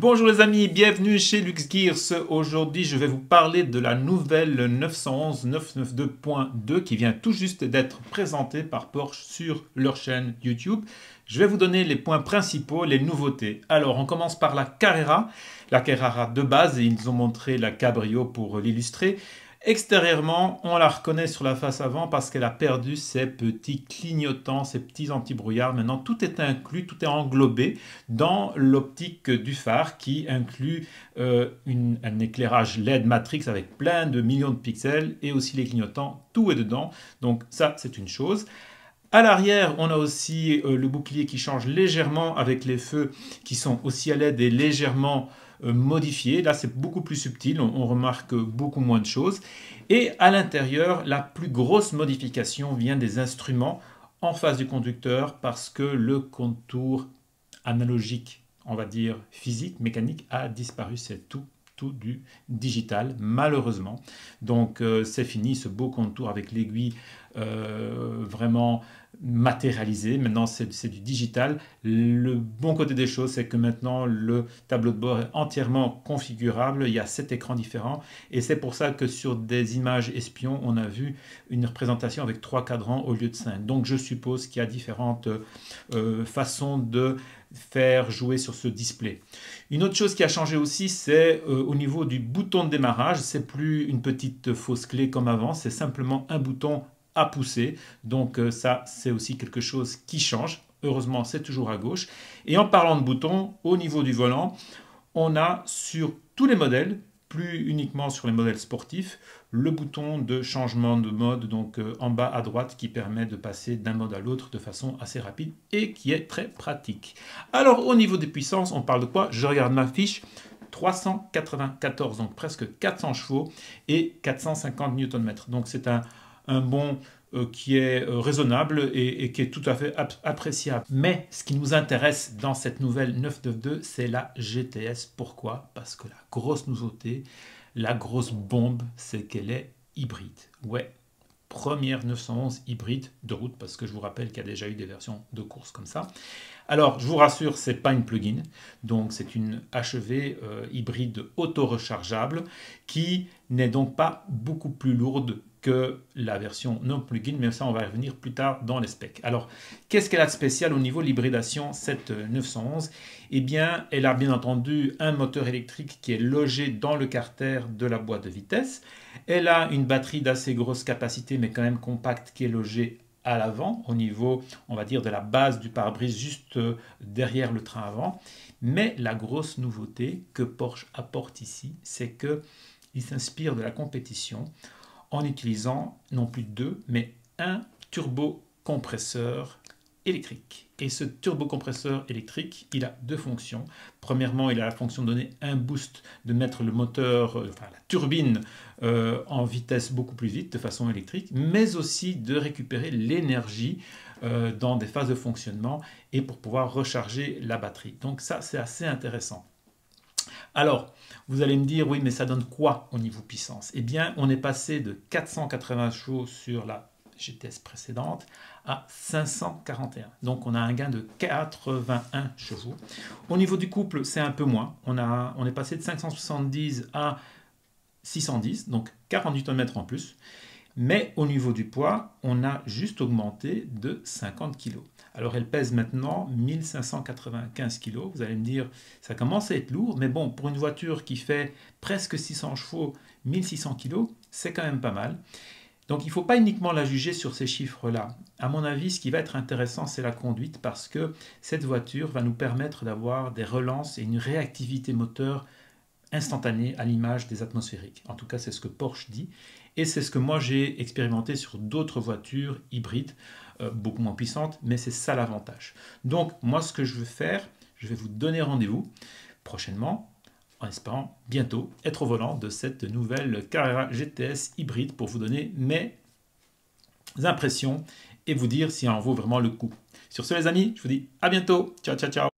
Bonjour les amis, bienvenue chez LuxGears. Aujourd'hui, je vais vous parler de la nouvelle 911 992.2 qui vient tout juste d'être présentée par Porsche sur leur chaîne YouTube. Je vais vous donner les points principaux, les nouveautés. Alors, on commence par la Carrera de base, et ils ont montré la Cabrio pour l'illustrer. Extérieurement, on la reconnaît sur la face avant parce qu'elle a perdu ses petits clignotants, ses petits anti-brouillards. Maintenant, tout est inclus, tout est englobé dans l'optique du phare qui inclut un éclairage LED Matrix avec plein de millions de pixels et aussi les clignotants, tout est dedans. Donc ça, c'est une chose. À l'arrière, on a aussi le bouclier qui change légèrement avec les feux qui sont aussi à LED et légèrement modifiés. Là, c'est beaucoup plus subtil, on remarque beaucoup moins de choses. Et à l'intérieur, la plus grosse modification vient des instruments en face du conducteur parce que le contour analogique, on va dire physique, mécanique, a disparu. C'est tout du digital, malheureusement. Donc c'est fini ce beau contour avec l'aiguille vraiment matérialisé. Maintenant, c'est du digital. Le bon côté des choses, c'est que maintenant, le tableau de bord est entièrement configurable. Il y a 7 écrans différents. Et c'est pour ça que sur des images espions, on a vu une représentation avec 3 cadrans au lieu de 5. Donc, je suppose qu'il y a différentes façons de faire jouer sur ce display. Une autre chose qui a changé aussi, c'est au niveau du bouton de démarrage. C'est plus une petite fausse clé comme avant. C'est simplement un bouton à pousser. Donc ça, c'est aussi quelque chose qui change. Heureusement, c'est toujours à gauche. Et en parlant de boutons, au niveau du volant, on a sur tous les modèles, plus uniquement sur les modèles sportifs, le bouton de changement de mode, donc en bas à droite, qui permet de passer d'un mode à l'autre de façon assez rapide et qui est très pratique. Alors au niveau des puissances, on parle de quoi? Je regarde ma fiche. 394, donc presque 400 chevaux et 450 Nm. Donc c'est un bon qui est raisonnable et qui est tout à fait appréciable. Mais ce qui nous intéresse dans cette nouvelle 992, c'est la GTS. Pourquoi? Parce que la grosse nouveauté, la grosse bombe, c'est qu'elle est hybride. Ouais, première 911 hybride de route, parce que je vous rappelle qu'il y a déjà eu des versions de course comme ça. Alors, je vous rassure, ce n'est pas une plug-in, donc c'est une HEV hybride auto-rechargeable qui n'est donc pas beaucoup plus lourde que la version non plug-in, mais ça on va y revenir plus tard dans les specs. Alors, qu'est-ce qu'elle a de spécial au niveau de l'hybridation cette 911? Eh bien, elle a bien entendu un moteur électrique qui est logé dans le carter de la boîte de vitesse. Elle a une batterie d'assez grosse capacité, mais quand même compacte, qui est logée à l'avant, au niveau, on va dire, de la base du pare-brise, juste derrière le train avant. Mais la grosse nouveauté que Porsche apporte ici, c'est qu'il s'inspire de la compétition en utilisant non plus 2, mais un turbocompresseur électrique. Et ce turbocompresseur électrique, il a 2 fonctions. Premièrement, il a la fonction de donner un boost, de mettre le moteur, enfin la turbine, en vitesse beaucoup plus vite, de façon électrique, mais aussi de récupérer l'énergie dans des phases de fonctionnement et pour pouvoir recharger la batterie. Donc ça, c'est assez intéressant. Alors, vous allez me dire, oui, mais ça donne quoi au niveau puissance? Eh bien, on est passé de 480 chevaux sur la GTS précédente à 541. Donc, on a un gain de 81 chevaux. Au niveau du couple, c'est un peu moins. On est passé de 570 à 610, donc 40 Nm en plus. Mais au niveau du poids, on a juste augmenté de 50 kg. Alors elle pèse maintenant 1595 kg. Vous allez me dire, ça commence à être lourd, mais bon, pour une voiture qui fait presque 600 chevaux, 1600 kg, c'est quand même pas mal. Donc il ne faut pas uniquement la juger sur ces chiffres-là. À mon avis, ce qui va être intéressant, c'est la conduite, parce que cette voiture va nous permettre d'avoir des relances et une réactivité moteur instantanée à l'image des atmosphériques. En tout cas, c'est ce que Porsche dit. Et c'est ce que moi j'ai expérimenté sur d'autres voitures hybrides, beaucoup moins puissantes, mais c'est ça l'avantage. Donc moi ce que je veux faire, je vais vous donner rendez-vous prochainement, en espérant bientôt être au volant de cette nouvelle Carrera GTS hybride pour vous donner mes impressions et vous dire si elle en vaut vraiment le coup. Sur ce les amis, je vous dis à bientôt, ciao ciao ciao.